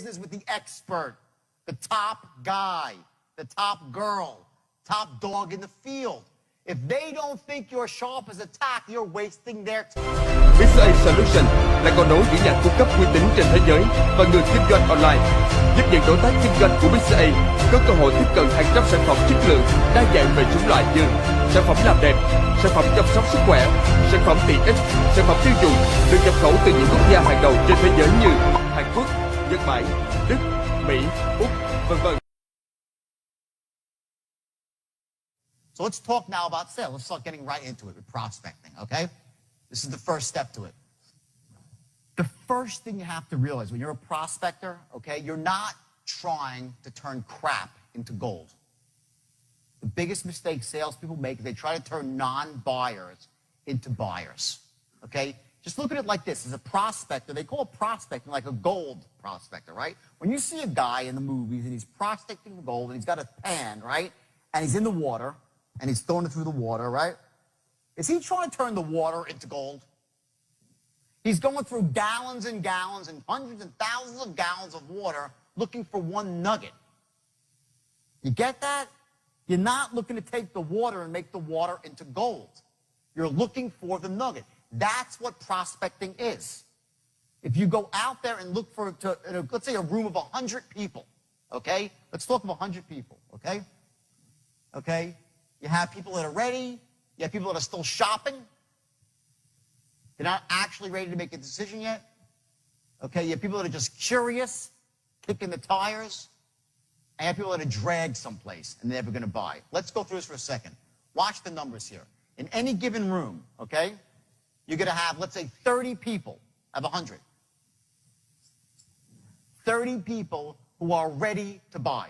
business with the expert, the top guy, the top girl, top dog in the field. If they don't think you're sharp as a tack, you're wasting their time. BCA Solution là cầu nối giữa nhà cung cấp uy tín trên thế giới và người kinh doanh online, giúp những đối tác kinh doanh của BCA có cơ hội tiếp cận hàng trăm sản phẩm chất lượng, đa dạng về chủng loại như sản phẩm làm đẹp, sản phẩm chăm sóc sức khỏe, sản phẩm tiện ích, sản phẩm tiêu dùng được nhập khẩu từ những quốc gia hàng đầu trên thế giới như Hàn Quốc, Nhật Bản, Đức, Mỹ, Úc, v.v. So let's talk now about sales. Let's start getting right into it with prospecting, okay? This is the first step to it. The first thing you have to realize when you're a prospector, okay, you're not trying to turn crap into gold. The biggest mistake salespeople make is they try to turn non-buyers into buyers, okay? Just look at it like this. As a prospector, they call prospecting like a gold prospector, right? When you see a guy in the movies and he's prospecting for gold and he's got a pan, right, and he's in the water, and he's throwing it through the water, right? Is he trying to turn the water into gold? He's going through gallons and gallons and hundreds and thousands of gallons of water looking for one nugget. You get that? You're not looking to take the water and make the water into gold. You're looking for the nugget. That's what prospecting is. If you go out there and look for, let's say, a room of 100 people, okay? Let's talk of 100 people, okay? Okay? You have people that are ready. You have people that are still shopping. They're not actually ready to make a decision yet. Okay? You have people that are just curious, kicking the tires. And you have people that are dragged someplace and they're never going to buy. Let's go through this for a second. Watch the numbers here. In any given room, okay, you're going to have, let's say, 30 people of 100. 30 people who are ready to buy.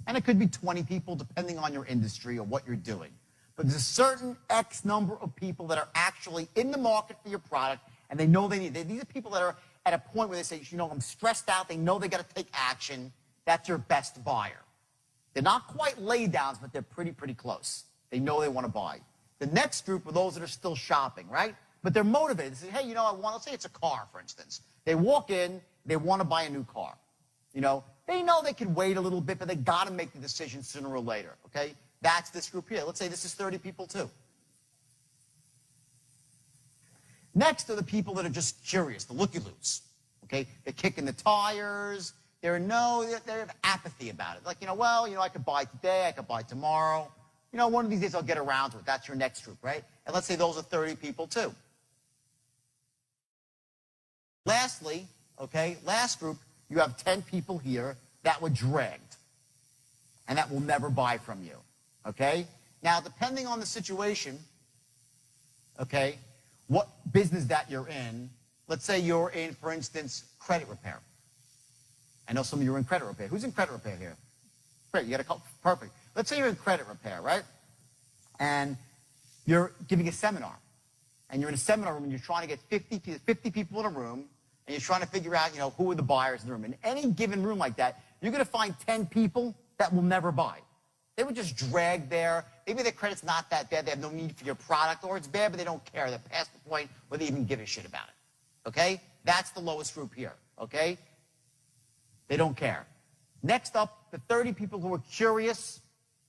And it could be 20 people, depending on your industry or what you're doing. But there's a certain X number of people that are actually in the market for your product, and they know they need it. These are people that are at a point where they say, you know, I'm stressed out. They know they got to take action. That's your best buyer. They're not quite laydowns, but they're pretty close. They know they want to buy. The next group are those that are still shopping, right? But they're motivated. They say, hey, you know, let's say it's a car, for instance. They walk in, they want to buy a new car. You know, they know they can wait a little bit, but they got to make the decision sooner or later, okay? That's this group here. Let's say this is 30 people too. Next are the people that are just curious, the looky-loos, okay? They're kicking the tires. They have apathy about it. Like, you know, well, you know, I could buy today, I could buy tomorrow. You know, one of these days I'll get around to it. That's your next group, right? And let's say those are 30 people too. Lastly, okay, last group, you have 10 people here that were dragged and that will never buy from you, okay? Now, depending on the situation, okay, what business that you're in, let's say you're in, for instance, credit repair. I know some of you are in credit repair. Who's in credit repair here? Great, you got a couple, perfect. Let's say you're in credit repair, right? And you're giving a seminar. And you're in a seminar room and you're trying to get 50 people in a room, and you're trying to figure out, you know, who are the buyers in the room. In any given room like that, you're going to find 10 people that will never buy. They were just dragged there. Maybe their credit's not that bad. They have no need for your product, or it's bad, but they don't care. They're past the point where they even give a shit about it. Okay? That's the lowest group here. Okay? They don't care. Next up, the 30 people who are curious.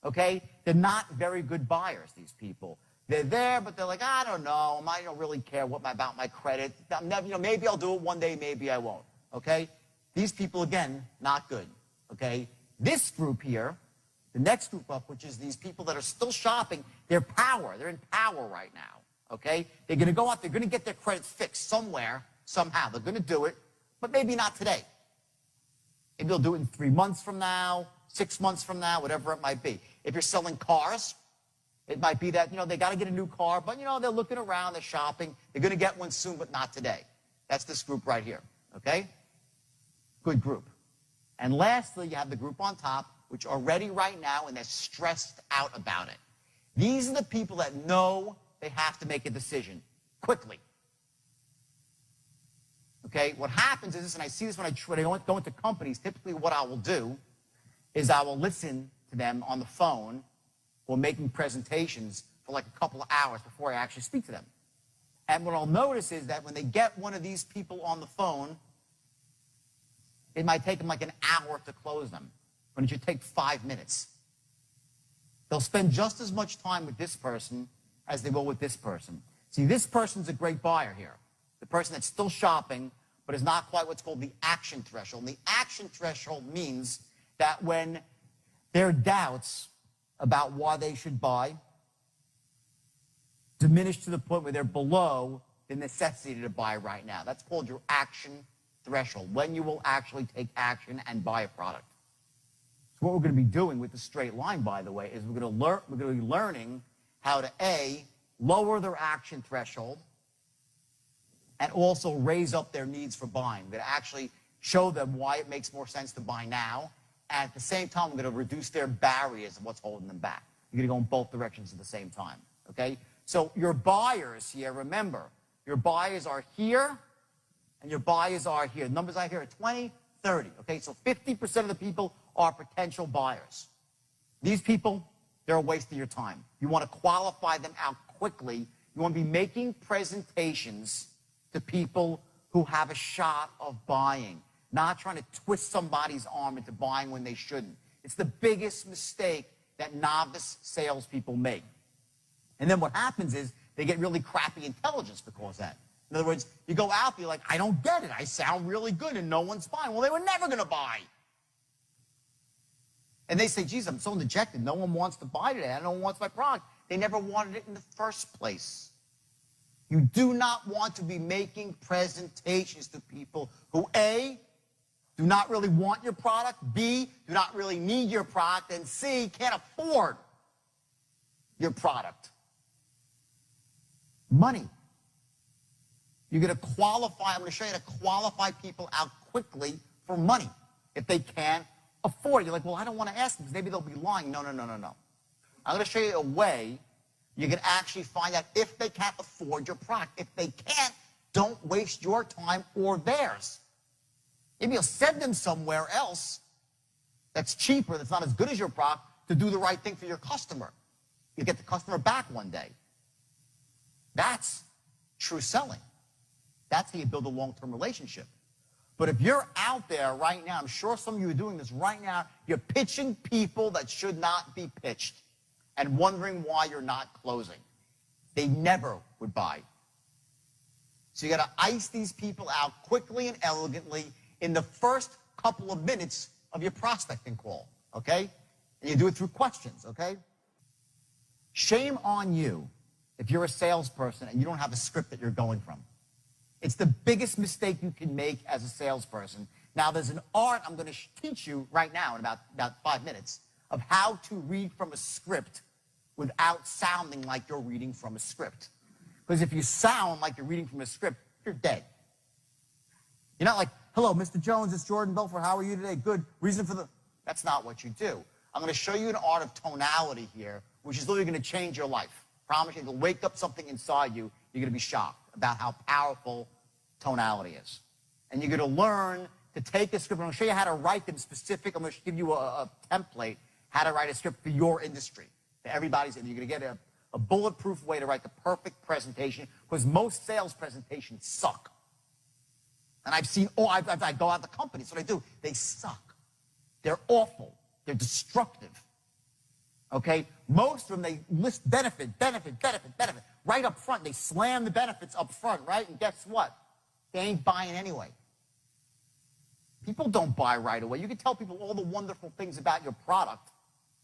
Okay? They're not very good buyers, these people. They're there, but they're like, I don't know. I don't really care about my credit. You know, maybe I'll do it one day, maybe I won't. Okay? These people, again, not good. Okay? This group here, the next group up, which is these people that are still shopping, they're in power right now. Okay? They're going to go out, they're going to get their credit fixed somewhere, somehow. They're going to do it, but maybe not today. Maybe they'll do it in 3 months from now, 6 months from now, whatever it might be. If you're selling cars, it might be that, you know, they got to get a new car, but, you know, they're looking around, they're shopping. They're going to get one soon, but not today. That's this group right here, okay? Good group. And lastly, you have the group on top, which are ready right now, and they're stressed out about it. These are the people that know they have to make a decision quickly. Okay? What happens is this, and I see this when I go into companies, typically what I will do is I will listen to them on the phone or making presentations for like a couple of hours before I actually speak to them. And what I'll notice is that when they get one of these people on the phone, it might take them like an hour to close them, when it should take 5 minutes. They'll spend just as much time with this person as they will with this person. See, this person's a great buyer here. The person that's still shopping, but is not quite what's called the action threshold. And the action threshold means that when their doubts about why they should buy diminish to the point where they're below the necessity to buy right now. That's called your action threshold, when you will actually take action and buy a product. So what we're going to be doing with the straight line, by the way, is we're going to be learning how to, A, lower their action threshold, and also raise up their needs for buying. We're going to actually show them why it makes more sense to buy now, and at the same time, we're going to reduce their barriers of what's holding them back. You're going to go in both directions at the same time, okay? So your buyers here, remember, your buyers are here, and your buyers are here. The numbers I hear are 20, 30, okay? So 50% of the people are potential buyers. These people, they're a waste of your time. You want to qualify them out quickly. You want to be making presentations to people who have a shot of buying, not trying to twist somebody's arm into buying when they shouldn't. It's the biggest mistake that novice salespeople make. And then what happens is they get really crappy intelligence because of that. In other words, you go out there, you're like, I don't get it. I sound really good and no one's buying. Well, they were never going to buy. And they say, geez, I'm so dejected. No one wants to buy today. No one wants my product. They never wanted it in the first place. You do not want to be making presentations to people who, A, do not really want your product, B, do not really need your product, and C, can't afford your product. Money. You're going to qualify, I'm going to show you how to qualify people out quickly for money if they can't afford it. You're like, well, I don't want to ask them because maybe they'll be lying. No. I'm going to show you a way you can actually find out if they can't afford your product. If they can't, don't waste your time or theirs. Maybe you'll send them somewhere else that's cheaper, that's not as good as your product, to do the right thing for your customer. You get the customer back one day. That's true selling. That's how you build a long-term relationship. But if you're out there right now, I'm sure some of you are doing this right now, you're pitching people that should not be pitched and wondering why you're not closing. They never would buy. So you got to ice these people out quickly and elegantly in the first couple of minutes of your prospecting call, okay? And you do it through questions, okay? Shame on you if you're a salesperson and you don't have a script that you're going from. It's the biggest mistake you can make as a salesperson. Now, there's an art I'm going to teach you right now in about 5 minutes of how to read from a script without sounding like you're reading from a script. Because if you sound like you're reading from a script, you're dead. You're not like, hello, Mr. Jones, it's Jordan BELFORT. How are you today? Good. Reason for the... That's not what you do. I'm going to show you an art of tonality here, which is literally going to change your life. Promise you, it'll wake up something inside you. You're going to be shocked about how powerful tonality is. And you're going to learn to take a script. I'm going to show you how to write them specific. I'm going to give you a template, how to write a script for your industry. For everybody's, and you're going to get a bulletproof way to write the perfect presentation, because most sales presentations suck. And I've seen, I go out to companies, what I do, they suck. They're awful. They're destructive. Okay? Most of them, they list benefit. Right up front, they slam the benefits up front, right? And guess what? They ain't buying anyway. People don't buy right away. You can tell people all the wonderful things about your product,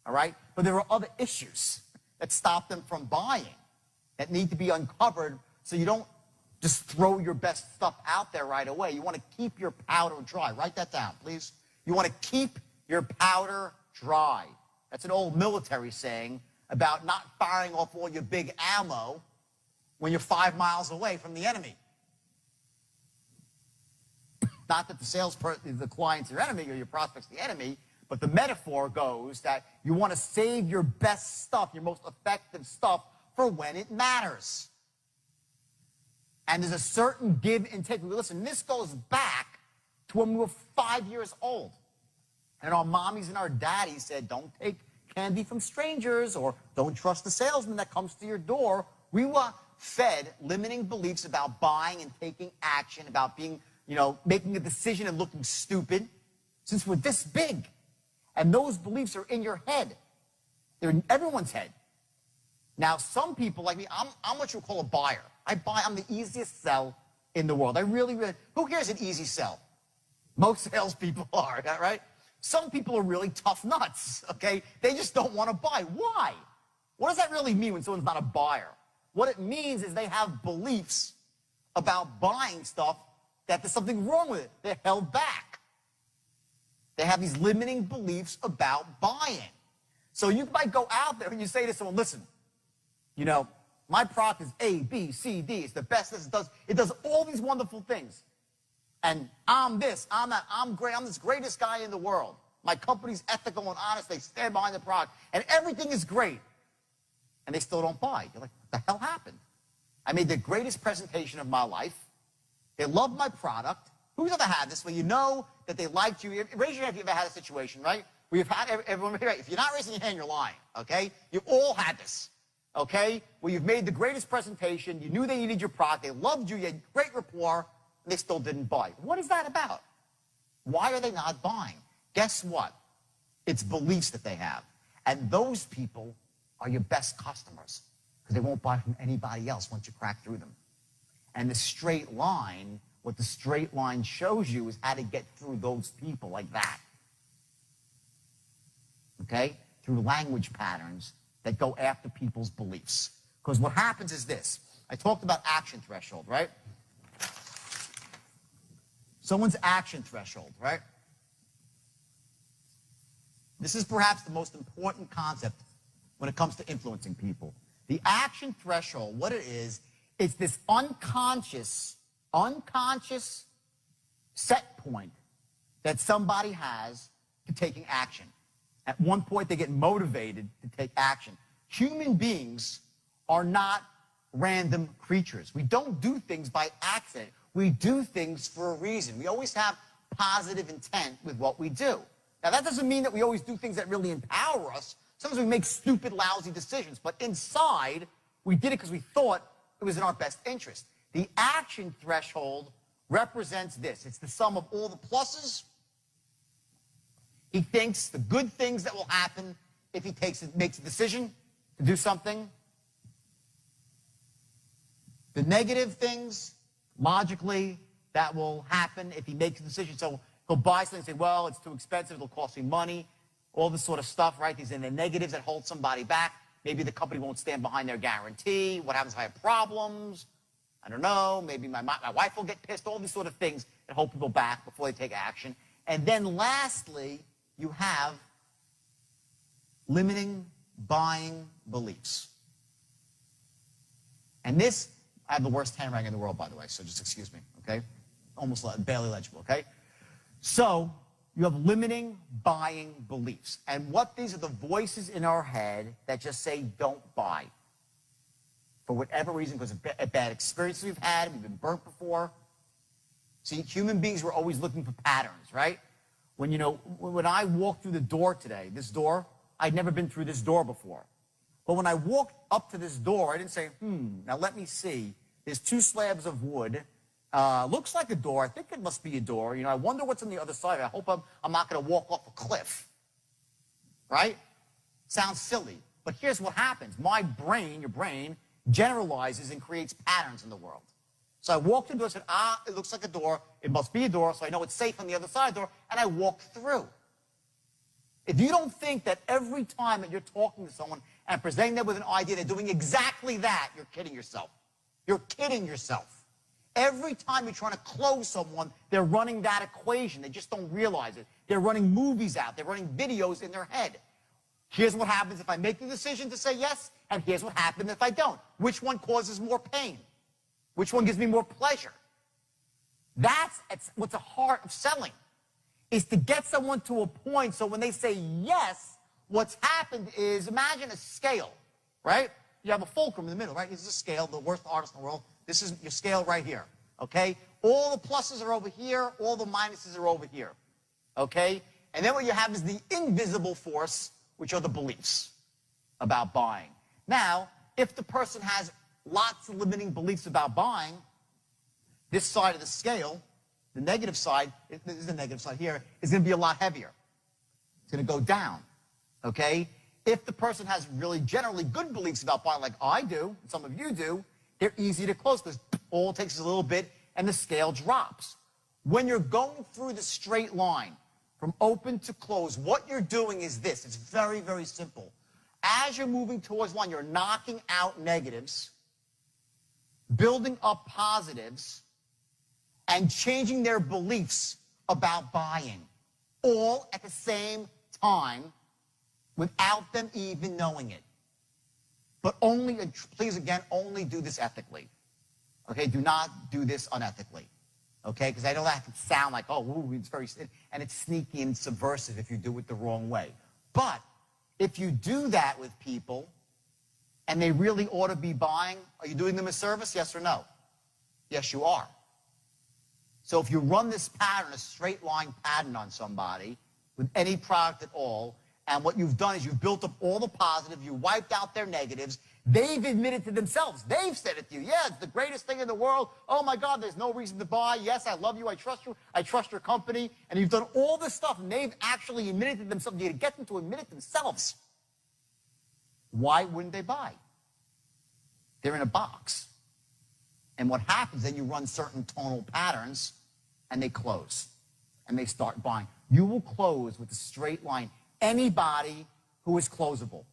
all right? But there are other issues that stop them from buying that need to be uncovered, so you don't just throw your best stuff out there right away. You want to keep your powder dry. Write that down, please. You want to keep your powder dry. That's an old military saying about not firing off all your big ammo when you're 5 miles away from the enemy. Not that the client's your enemy or your prospect's the enemy, but the metaphor goes that you want to save your best stuff, your most effective stuff, for when it matters. And there's a certain give and take. Listen, this goes back to when we were 5 years old. And our mommies and our daddies said, don't take candy from strangers, or don't trust the salesman that comes to your door. We fed limiting beliefs about buying and taking action, about being, making a decision and looking stupid, since we're this big. And those beliefs are in your head. They're in everyone's head. Now, some people like me, I'm what you call a buyer. I'm the easiest sell in the world. I really, who here is an easy sell? Most salespeople are, right? Some people are really tough nuts, okay? They just don't want to buy. Why? What does that really mean when someone's not a buyer? What it means is they have beliefs about buying stuff that there's something wrong with it. They're held back. They have these limiting beliefs about buying. So you might go out there and you say to someone, listen, my product is A, B, C, D. It's the best. It does all these wonderful things. And I'm this, I'm that, I'm great. I'm this greatest guy in the world. My company's ethical and honest. They stand behind the product. And everything is great. And they still don't buy. You're like, what the hell happened? I made the greatest presentation of my life. They love my product. Who's ever had this where you know that they liked you? Raise your hand if you've ever had a situation, right? Where you've had everyone, right? If you're not raising your hand, you're lying, okay? You've all had this, okay? Where you've made the greatest presentation. You knew they needed your product. They loved you. You had great rapport. And they still didn't buy. What is that about? Why are they not buying? Guess what? It's beliefs that they have. And those people are your best customers because they won't buy from anybody else once you crack through them. And the straight line, what the straight line shows you is how to get through those people like that. Okay? Through language patterns that go after people's beliefs. Because what happens is this. I talked about action threshold, right? Someone's action threshold, right? This is perhaps the most important concept when it comes to influencing people. The action threshold, what it is, it's this unconscious set point that somebody has to taking action. At one point, they get motivated to take action. Human beings are not random creatures. We don't do things by accident. We do things for a reason. We always have positive intent with what we do. Now, that doesn't mean that we always do things that really empower us. Sometimes we make stupid, lousy decisions. But inside, we did it because we thought it was in our best interest. The action threshold represents this. It's the sum of all the pluses. He thinks the good things that will happen if he makes a decision to do something. The negative things, logically, that will happen if he makes a decision. So he'll buy something and say, well, it's too expensive, it'll cost me money, all this sort of stuff, right? These are the negatives that hold somebody back. Maybe the company won't stand behind their guarantee. What happens if I have problems? I don't know. Maybe my wife will get pissed. All these sort of things that hold people back before they take action. And then lastly, you have limiting buying beliefs. And this, I have the worst handwriting in the world, by the way, so just excuse me, okay? Almost barely legible, okay? So you have limiting buying beliefs. And what these are the voices in our head that just say, don't buy. For whatever reason, because of bad experiences we've had, we've been burnt before. See, human beings were always looking for patterns, right? When I walked through the door today, this door, I'd never been through this door before. But when I walked up to this door, I didn't say, now let me see. There's 2 slabs of wood. Looks like a door. I think it must be a door. I wonder what's on the other side. I hope I'm not going to walk off a cliff. Right? Sounds silly. But here's what happens. My brain, your brain, generalizes and creates patterns in the world. So I walked into it and said, it looks like a door. It must be a door, so I know it's safe on the other side of the door. And I walked through. If you don't think that every time that you're talking to someone and presenting them with an idea, they're doing exactly that, you're kidding yourself. You're kidding yourself. Every time you're trying to close someone, they're running that equation. They just don't realize it. They're running movies out. They're running videos in their head. Here's what happens if I make the decision to say yes, and here's what happens if I don't. Which one causes more pain? Which one gives me more pleasure? That's what's the heart of selling, is to get someone to a point so when they say yes, what's happened is, imagine a scale, right? You have a fulcrum in the middle, right? This is a scale, the worst artist in the world. This is your scale right here, okay? All the pluses are over here, all the minuses are over here, okay? And then what you have is the invisible force, which are the beliefs about buying. Now, if the person has lots of limiting beliefs about buying, this side of the scale, the negative side, this is the negative side here, is going to be a lot heavier. It's going to go down, okay? If the person has really generally good beliefs about buying, like I do, and some of you do, they're easy to close because all it takes is a little bit and the scale drops. When you're going through the straight line from open to close, what you're doing is this. It's very, very simple. As you're moving towards line, you're knocking out negatives, building up positives, and changing their beliefs about buying, all at the same time without them even knowing it. But only, please again, only do this ethically. Okay, do not do this unethically. Okay, because I know that can sound like, oh, ooh, it's very, and it's sneaky and subversive if you do it the wrong way. But if you do that with people and they really ought to be buying, are you doing them a service, yes or no? Yes, you are. So if you run this pattern, a straight line pattern on somebody with any product at all, and what you've done is you've built up all the positive, you wiped out their negatives, they've admitted to themselves, they've said it to you, yeah, it's the greatest thing in the world, oh my God, there's no reason to buy, yes, I love you, I trust your company, and you've done all this stuff, and they've actually admitted to themselves, you get them to admit it themselves. Why wouldn't they buy? They're in a box. And what happens, then you run certain tonal patterns, and they close, and they start buying. You will close with a straight line anybody who is closable.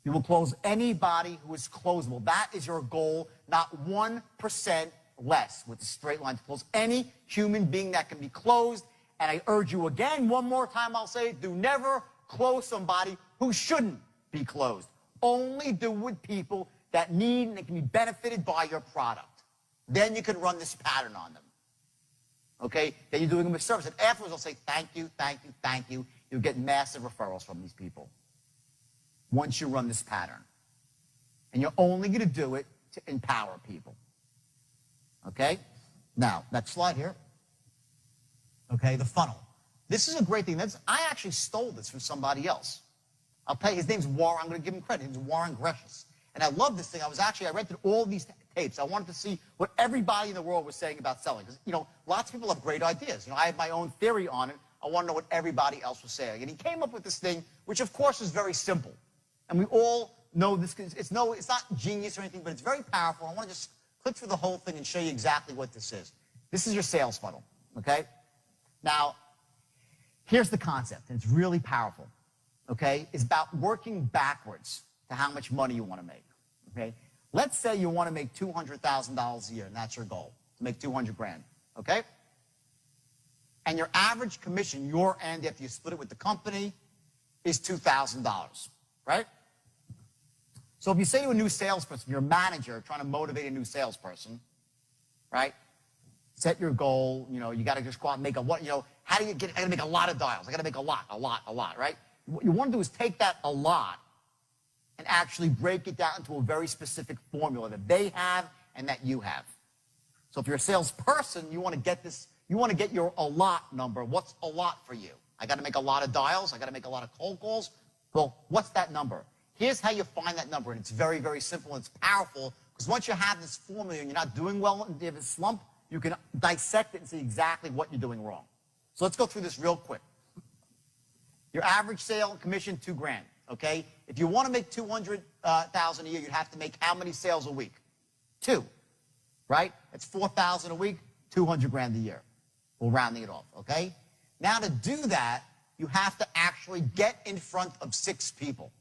You will close anybody who is closable. That is your goal, not 1% less with a straight line to close any human being that can be closed. And I urge you again, one more time I'll say it, do never close somebody who shouldn't be closed. Only do with people that need and can be benefited by your product. Then you can run this pattern on them. Okay? Then you're doing them a service. And afterwards, I'll say, thank you, thank you, thank you. You'll get massive referrals from these people once you run this pattern. And you're only going to do it to empower people. Okay? Now, next slide here. Okay, the funnel. This is a great thing. I actually stole this from somebody else. I'll tell you, his name's Warren. I'm going to give him credit. His name's Warren Gresham. And I love this thing. I rented all these tapes. I wanted to see what everybody in the world was saying about selling. Because, you know, lots of people have great ideas. You know, I have my own theory on it. I want to know what everybody else was saying. And he came up with this thing, which of course is very simple. And we all know this. It's not genius or anything, but it's very powerful. I want to just click through the whole thing and show you exactly what this is. This is your sales funnel, okay? Now, here's the concept, and it's really powerful, okay? It's about working backwards to how much money you want to make, okay? Let's say you want to make $200,000 a year, and that's your goal, to make 200 grand, okay? And your average commission, your end, after you split it with the company, is $2,000, right? So if you say to a new salesperson, your manager trying to motivate a new salesperson, right? Set your goal, you know, you got to just go out and make how do you get, I got to make a lot of dials. I got to make a lot, right? What you want to do is take that a lot and actually break it down into a very specific formula that they have and that you have. So if you're a salesperson, you want to get this, you want to get your a lot number. What's a lot for you? I got to make a lot of dials. I got to make a lot of cold calls. Well, what's that number? Here's how you find that number, and it's very, very simple, and it's powerful, because once you have this formula and you're not doing well and you have a slump, you can dissect it and see exactly what you're doing wrong. So let's go through this real quick. Your average sale commission, $2 grand, okay? If you want to make $200,000 a year, you'd have to make how many sales a week? 2, right? That's 4,000 a week, 200 grand a year. We're rounding it off, okay? Now to do that, you have to actually get in front of 6 people.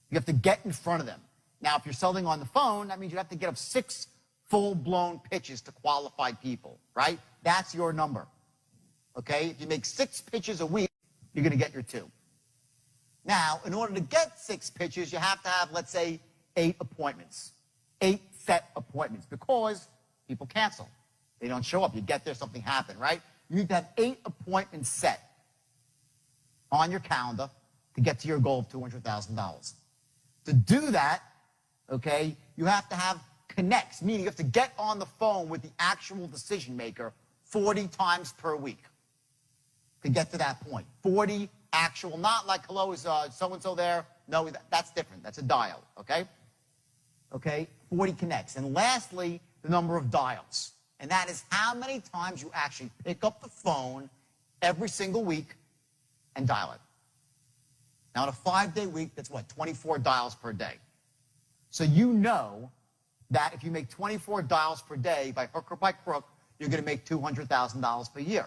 You have to get in front of them. Now, if you're selling on the phone, that means you have to get up 6 full-blown pitches to qualified people, right? That's your number, okay? If you make 6 pitches a week, you're going to get your 2. Now, in order to get 6 pitches, you have to have, let's say, 8 appointments, 8 set appointments, because people cancel. They don't show up. You get there, something happened, right? You need to have 8 appointments set on your calendar to get to your goal of $200,000. To do that, okay, you have to have connects, meaning you have to get on the phone with the actual decision maker 40 times per week to get to that point. 40 actual, not like, hello, is so-and-so there? No, that's different. That's a dial, okay? Okay, 40 connects. And lastly, the number of dials. And that is how many times you actually pick up the phone every single week and dial it. Now, in a 5-day week, that's what, 24 dials per day. So you know that if you make 24 dials per day, by hook or by crook, you're going to make $200,000 per year.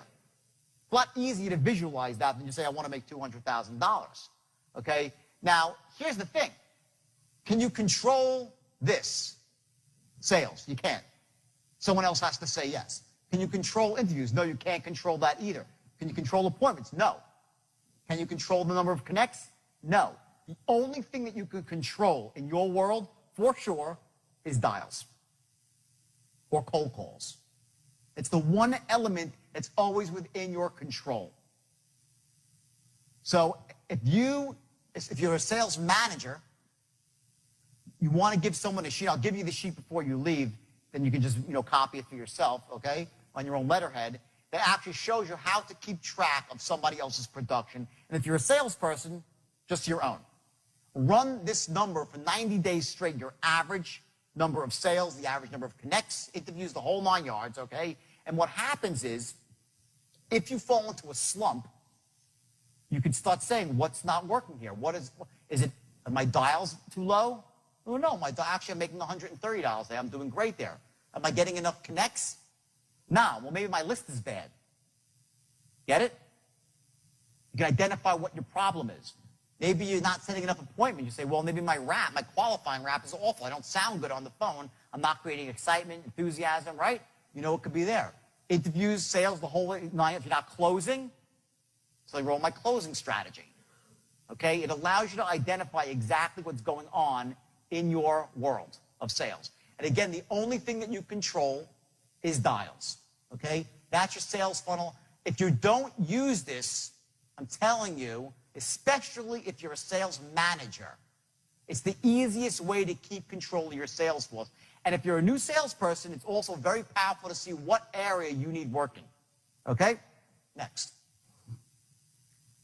It's a lot easier to visualize that than you say, I want to make $200,000. Okay? Now, here's the thing. Can you control this? Sales. You can't. Someone else has to say yes. Can you control interviews? No, you can't control that either. Can you control appointments? No. Can you control the number of connects? No. The only thing that you can control in your world, for sure, is dials or cold calls. It's the one element that's always within your control. So if you're a sales manager, you want to give someone a sheet. I'll give you the sheet before you leave. Then you can just, copy it for yourself, okay, on your own letterhead. That actually shows you how to keep track of somebody else's production. And if you're a salesperson, just your own. Run this number for 90 days straight, your average number of sales, the average number of connects, interviews, the whole 9 yards, okay? And what happens is, if you fall into a slump, you can start saying, what's not working here? Are my dials too low? Oh, no, actually I'm making $130 there. I'm doing great there. Am I getting enough connects? No, well, maybe my list is bad. Get it? You can identify what your problem is. Maybe you're not setting enough appointments. You say, well, maybe my qualifying rap is awful. I don't sound good on the phone. I'm not creating excitement, enthusiasm, right? It could be there. Interviews, sales, the whole nine. If you're not closing, so I roll my closing strategy. Okay? It allows you to identify exactly what's going on in your world of sales. And again, the only thing that you control is dials. Okay? That's your sales funnel. If you don't use this, I'm telling you, especially if you're a sales manager, it's the easiest way to keep control of your sales force. And if you're a new salesperson, it's also very powerful to see what area you need working. Okay? Next.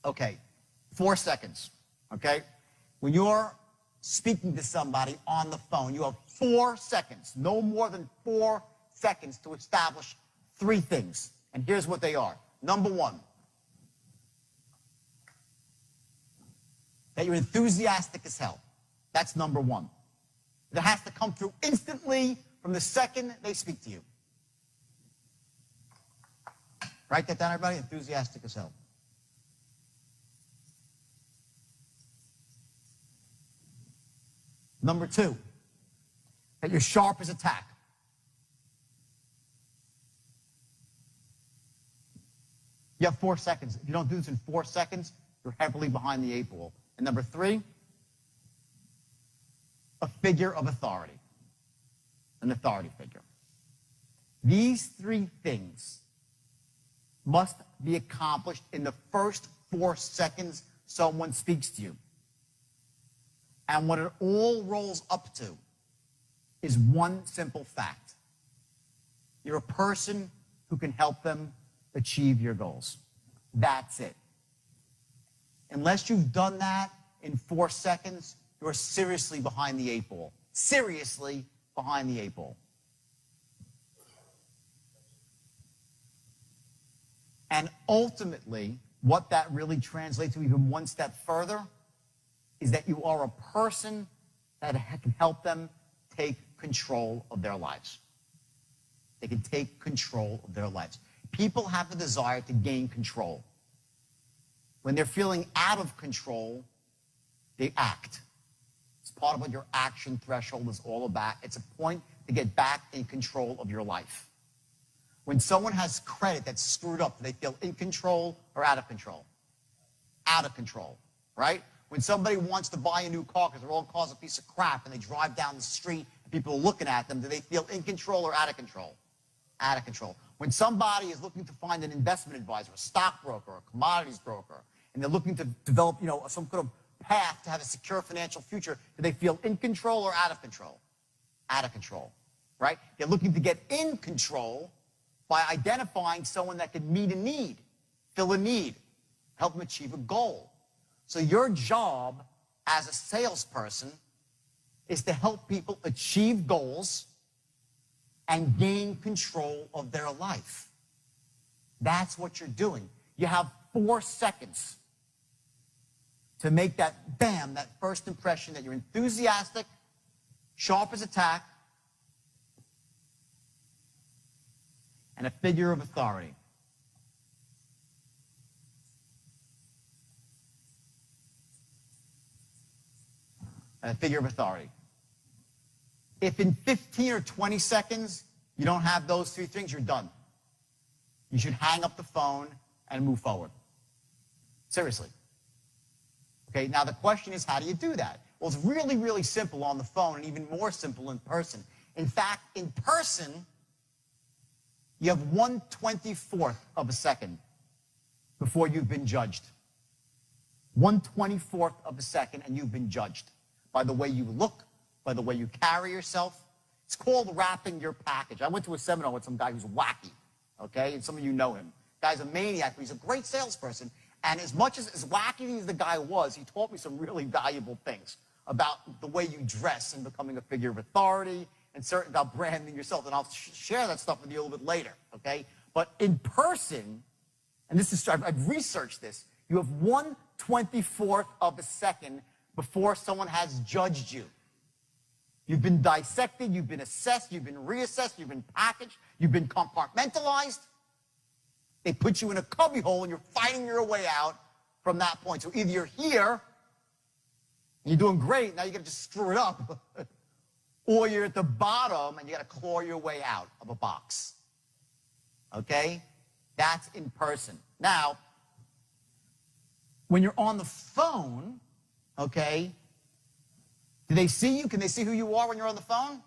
Okay. 4 seconds. Okay? When you're speaking to somebody on the phone, you have 4 seconds, no more than 4 seconds to establish 3 things. And here's what they are. Number 1, that you're enthusiastic as hell. That's number 1. That has to come through instantly from the second they speak to you. Write that down, everybody. Enthusiastic as hell. Number 2, that you're sharp as a tack. You have 4 seconds. If you don't do this in 4 seconds, you're heavily behind the 8 ball. And number 3, a figure of authority. An authority figure. These 3 things must be accomplished in the first 4 seconds someone speaks to you. And what it all rolls up to is one simple fact. You're a person who can help them achieve your goals. That's it. Unless you've done that in 4 seconds, you're seriously behind the 8 ball. Seriously behind the 8 ball. And ultimately, what that really translates to even one step further is that you are a person that can help them take control of their lives. They can take control of their lives. People have a desire to gain control. When they're feeling out of control, they act. It's part of what your action threshold is all about. It's a point to get back in control of your life. When someone has credit that's screwed up, do they feel in control or out of control? Out of control, right? When somebody wants to buy a new car because their old car's a piece of crap and they drive down the street and people are looking at them, do they feel in control or out of control? Out of control. When somebody is looking to find an investment advisor, a stockbroker, a commodities broker, and they're looking to develop, some kind of path to have a secure financial future, do they feel in control or out of control? Out of control, right? They're looking to get in control by identifying someone that can meet a need, fill a need, help them achieve a goal. So your job as a salesperson is to help people achieve goals and gain control of their life. That's what you're doing. You have 4 seconds to make that, bam, that first impression that you're enthusiastic, sharp as a tack, and a figure of authority. A figure of authority. If in 15 or 20 seconds you don't have those 3 things, you're done. You should hang up the phone and move forward. Seriously. Okay, now the question is, how do you do that? Well, it's really, really simple on the phone and even more simple in person. In fact, in person, you have 1/24th of a second before you've been judged. 1/24th of a second and you've been judged by the way you look, by the way you carry yourself. It's called wrapping your package. I went to a seminar with some guy who's wacky, okay? And some of you know him. The guy's a maniac, but he's a great salesperson. And as much as wacky as the guy was, he taught me some really valuable things about the way you dress and becoming a figure of authority and certain about branding yourself. And I'll share that stuff with you a little bit later, okay? But in person, and this is, I've researched this, you have 1/24th of a second before someone has judged you. You've been dissected, you've been assessed, you've been reassessed, you've been packaged, you've been compartmentalized. They put you in a cubbyhole and you're fighting your way out from that point. So either you're here, and you're doing great, now you gotta just screw it up, or you're at the bottom and you gotta claw your way out of a box. Okay? That's in person. Now, when you're on the phone, okay, do they see you? Can they see who you are when you're on the phone?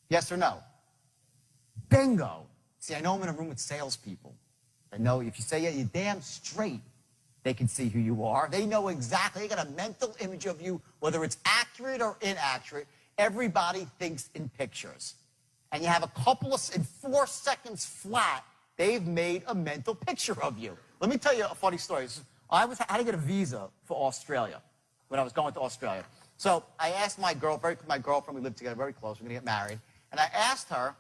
Yes or no? Bingo. See, I know I'm in a room with salespeople. I know if you say, yeah, you're damn straight, they can see who you are. They know exactly. They got a mental image of you, whether it's accurate or inaccurate. Everybody thinks in pictures. And you have a couple of, in 4 seconds flat, they've made a mental picture of you. Let me tell you a funny story. I had to get a visa for Australia when I was going to Australia. So I asked my girlfriend, we lived together very close, we're going to get married, and I asked her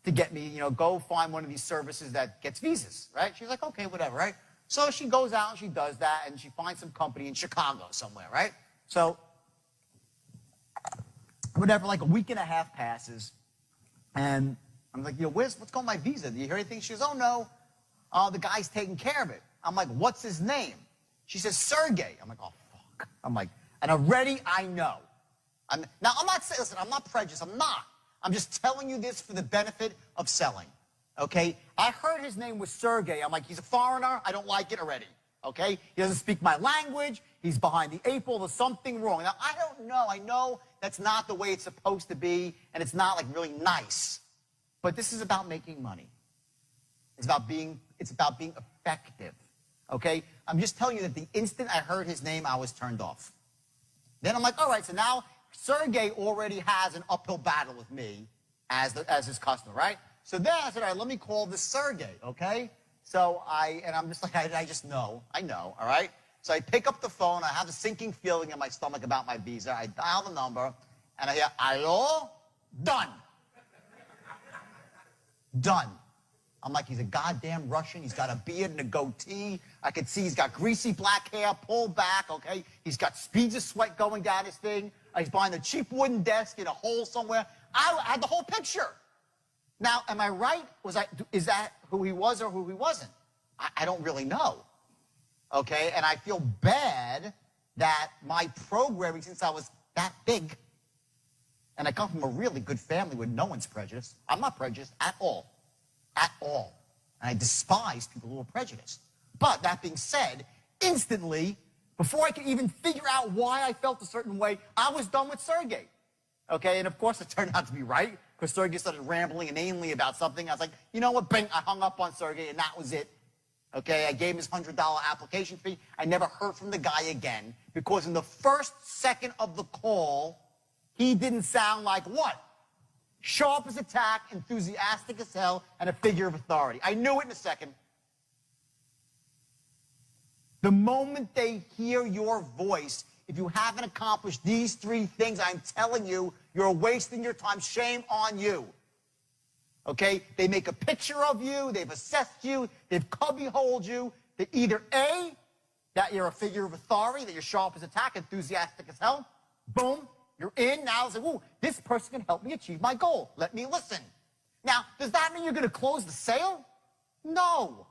to get me, go find one of these services that gets visas, right? She's like, okay, whatever, right? So she goes out and she does that, and she finds some company in Chicago somewhere, right? So whatever, like a week and a half passes, and I'm like, what's going on my visa? Do you hear anything? She goes, oh, no, the guy's taking care of it. I'm like, what's his name? She says, Sergey. I'm like, oh, fuck. I'm like, and already I know. I'm not prejudiced. I'm not. I'm just telling you this for the benefit of selling, okay? I heard his name was Sergey. I'm like, he's a foreigner. I don't like it already, okay? He doesn't speak my language. He's behind the 8 ball. There's something wrong. Now, I don't know. I know that's not the way it's supposed to be, and it's not, like, really nice. But this is about making money. It's about being effective, okay? I'm just telling you that the instant I heard his name, I was turned off. Then I'm like, all right, so now Sergey already has an uphill battle with me as his customer, right? So then I said, all right, let me call this Sergey, okay? So I'm just like, I just know, I know, all right? So I pick up the phone, I have a sinking feeling in my stomach about my visa, I dial the number, and I hear, hello? Done. Done. I'm like, he's a goddamn Russian. He's got a beard and a goatee. I could see he's got greasy black hair, pulled back, okay? He's got speeds of sweat going down his thing. He's behind a cheap wooden desk in a hole somewhere. I had the whole picture. Now, am I right? Is that who he was or who he wasn't? I don't really know, okay? And I feel bad that my programming, since I was that big, and I come from a really good family where no one's prejudiced. I'm not prejudiced at all. At all. And I despise people who are prejudiced. But that being said, instantly, before I could even figure out why I felt a certain way, I was done with Sergey. Okay, and of course it turned out to be right, because Sergey started rambling inanely about something. I was like, you know what, bing, I hung up on Sergey, and that was it. Okay, I gave him his $100 application fee. I never heard from the guy again, because in the first second of the call, he didn't sound like what? Sharp as a tack, enthusiastic as hell, and a figure of authority. I knew it in a second. The moment they hear your voice, if you haven't accomplished these 3 things, I'm telling you, you're wasting your time. Shame on you. Okay? They make a picture of you. They've assessed you. They've cubbyholed you. That either A, that you're a figure of authority, that you're sharp as a tack, enthusiastic as hell. Boom. You're in. Now it's like, ooh, this person can help me achieve my goal. Let me listen. Now, does that mean you're going to close the sale? No.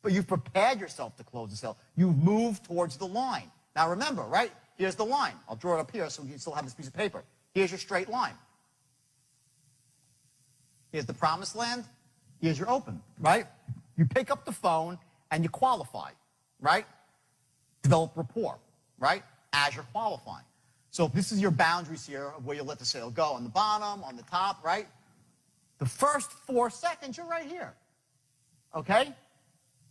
But you've prepared yourself to close the sale. You've moved towards the line. Now remember, right? Here's the line. I'll draw it up here so we can still have this piece of paper. Here's your straight line. Here's the promised land. Here's your open, right? You pick up the phone and you qualify, right? Develop rapport, right? As you're qualifying. So if this is your boundaries here of where you let the sale go, on the bottom, on the top, right? The first 4 seconds, you're right here, okay?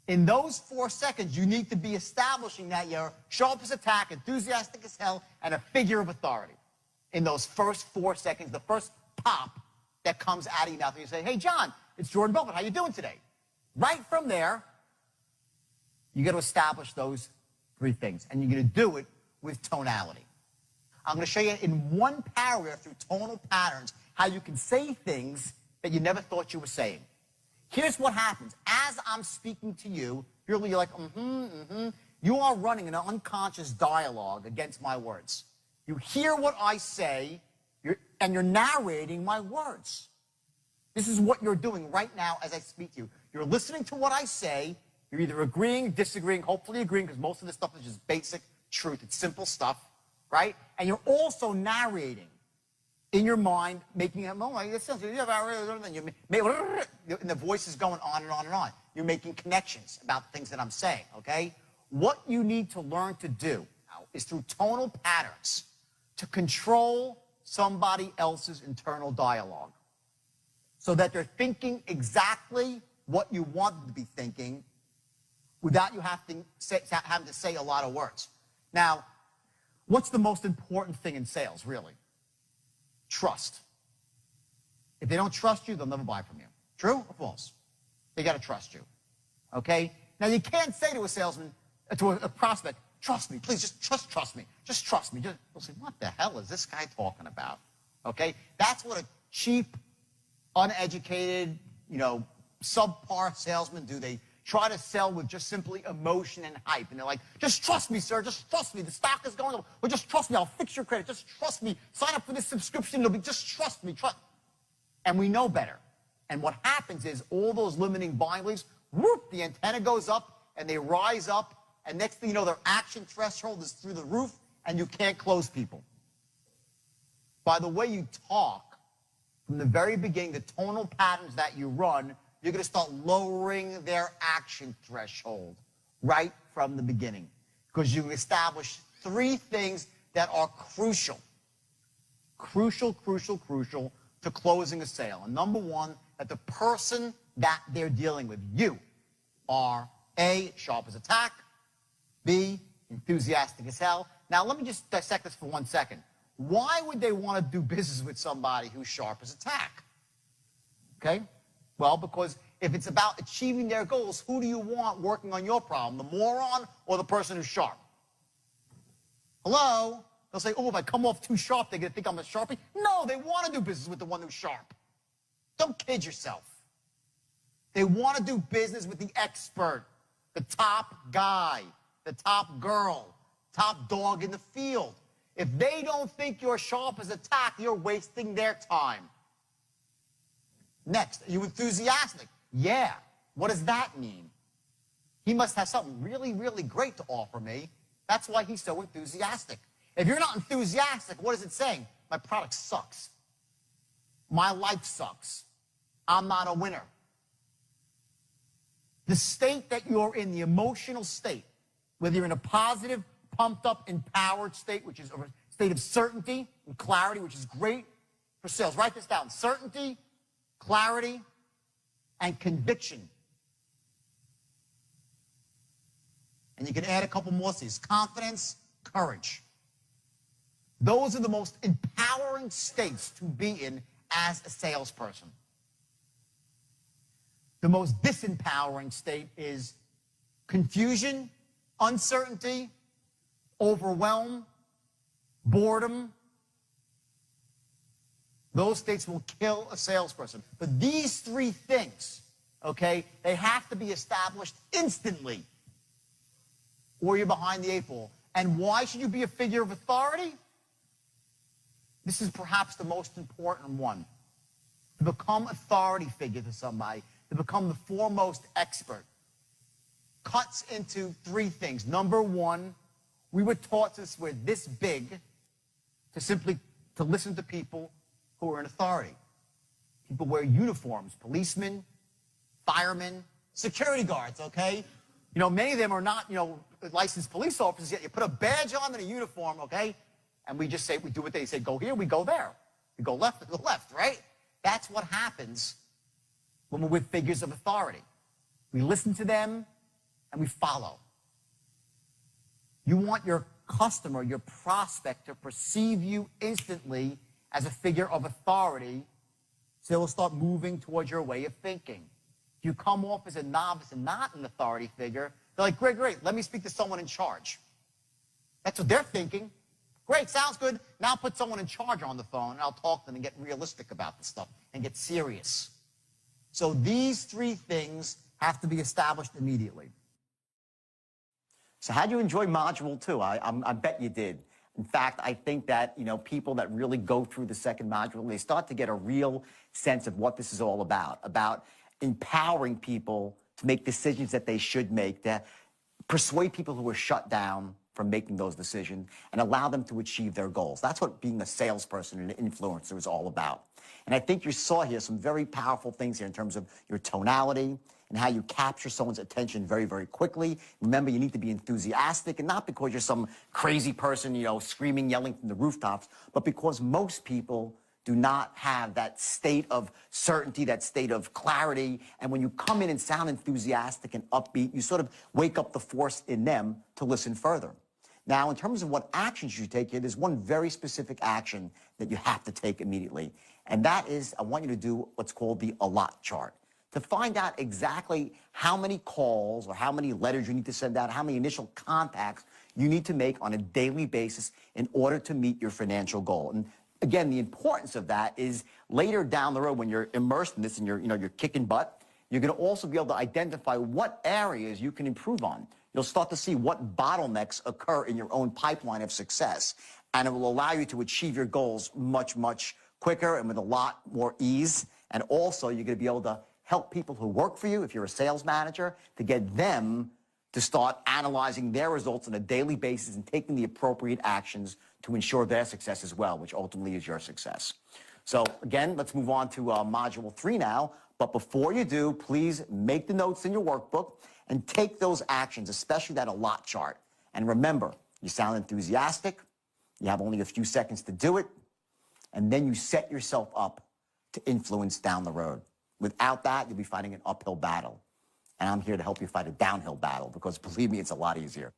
In those 4 seconds, you need to be establishing that you're sharp as a tack, enthusiastic as hell, and a figure of authority. In those first 4 seconds, the first pop that comes out of your mouth, and you say, hey, John, it's Jordan Belfort. How you doing today? Right from there, you got to establish those 3 things, and you're going to do it with tonality. I'm going to show you in one paragraph through tonal patterns how you can say things that you never thought you were saying. Here's what happens. As I'm speaking to you, you're like, you are running an unconscious dialogue against my words. You hear what I say, and you're narrating my words. This is what you're doing right now as I speak to you. You're listening to what I say. You're either agreeing, disagreeing, hopefully agreeing, because most of this stuff is just basic truth. It's simple stuff, right? And you're also narrating in your mind, making it, oh, this sounds, and the voice is going on and on and on. You're making connections about things that I'm saying, okay? What you need to learn to do now is through tonal patterns to control somebody else's internal dialogue so that they're thinking exactly what you want them to be thinking without you having to say a lot of words. Now, what's the most important thing in sales, really? Trust. If they don't trust you, they'll never buy from you. True or false? They got to trust you. Okay? Now, you can't say to a salesman, to a prospect, trust me, please, just trust me. Just trust me. They'll say, what the hell is this guy talking about? Okay? That's what a cheap, uneducated, subpar salesmen do. They try to sell with just simply emotion and hype. And they're like, just trust me, sir. Just trust me. The stock is going up. Well, just trust me. I'll fix your credit. Just trust me. Sign up for this subscription. It'll be just trust me. And we know better. And what happens is all those limiting buying beliefs, whoop, the antenna goes up and they rise up. And next thing you know, their action threshold is through the roof and you can't close people. By the way you talk, from the very beginning, the tonal patterns that you run, you're going to start lowering their action threshold right from the beginning. Because you establish 3 things that are crucial to closing a sale. And number 1, that the person that they're dealing with, you, are A, sharp as a tack, B, enthusiastic as hell. Now, let me just dissect this for 1 second. Why would they want to do business with somebody who's sharp as a tack? Okay? Well, because if it's about achieving their goals, who do you want working on your problem? The moron or the person who's sharp? Hello? They'll say, oh, if I come off too sharp, they're going to think I'm a sharpie. No, they want to do business with the one who's sharp. Don't kid yourself. They want to do business with the expert, the top guy, the top girl, top dog in the field. If they don't think you're sharp as a tack, you're wasting their time. Next, are you enthusiastic? Yeah. What does that mean? He must have something really, really great to offer me. That's why he's so enthusiastic. If you're not enthusiastic, what is it saying? My product sucks. My life sucks. I'm not a winner. The state that you're in, the emotional state, whether you're in a positive, pumped up, empowered state, which is a state of certainty and clarity, which is great for sales. Write this down. Certainty, clarity, and conviction. And you can add a couple more C's. Confidence, courage. Those are the most empowering states to be in as a salesperson. The most disempowering state is confusion, uncertainty, overwhelm, boredom. Those states will kill a salesperson. But these three things, okay, they have to be established instantly, or you're behind the eight ball. And why should you be a figure of authority? This is perhaps the most important one. To become authority figure to somebody, to become the foremost expert, cuts into three things. Number one, we were taught since we're this big to listen to people who are in authority. People wear uniforms, policemen, firemen, security guards, okay? You know, many of them are not, licensed police officers yet. You put a badge on and a uniform, okay? And we just say, we do what they say, go here, we go there. We go left, we go left, right? That's what happens when we're with figures of authority. We listen to them and we follow. You want your customer, your prospect, to perceive you instantly as a figure of authority, so they'll start moving towards your way of thinking. If you come off as a novice and not an authority figure, they're like, great, let me speak to someone in charge. That's what they're thinking. Great, sounds good. Now put someone in charge on the phone, and I'll talk to them and get realistic about this stuff and get serious. So these three things have to be established immediately. So how'd you enjoy Module 2? I bet you did. In fact, I think that, people that really go through the second module, they start to get a real sense of what this is all about empowering people to make decisions that they should make, to persuade people who are shut down from making those decisions and allow them to achieve their goals. That's what being a salesperson and an influencer is all about. And I think you saw here some very powerful things here in terms of your tonality and how you capture someone's attention very, very quickly. Remember, you need to be enthusiastic, and not because you're some crazy person, screaming, yelling from the rooftops, but because most people do not have that state of certainty, that state of clarity. And when you come in and sound enthusiastic and upbeat, you sort of wake up the force in them to listen further. Now, in terms of what actions you take here, there's one very specific action that you have to take immediately. And that is, I want you to do what's called the allot chart, to find out exactly how many calls or how many letters you need to send out, how many initial contacts you need to make on a daily basis in order to meet your financial goal. And again, the importance of that is later down the road when you're immersed in this and you're kicking butt, you're going to also be able to identify what areas you can improve on. You'll start to see what bottlenecks occur in your own pipeline of success, and it will allow you to achieve your goals much, much quicker and with a lot more ease. And also, you're going to be able to help people who work for you, if you're a sales manager, to get them to start analyzing their results on a daily basis and taking the appropriate actions to ensure their success as well, which ultimately is your success. So again, let's move on to Module 3 now. But before you do, please make the notes in your workbook and take those actions, especially that allot chart. And remember, you sound enthusiastic, you have only a few seconds to do it, and then you set yourself up to influence down the road. Without that, you'll be fighting an uphill battle. And I'm here to help you fight a downhill battle, because believe me, it's a lot easier.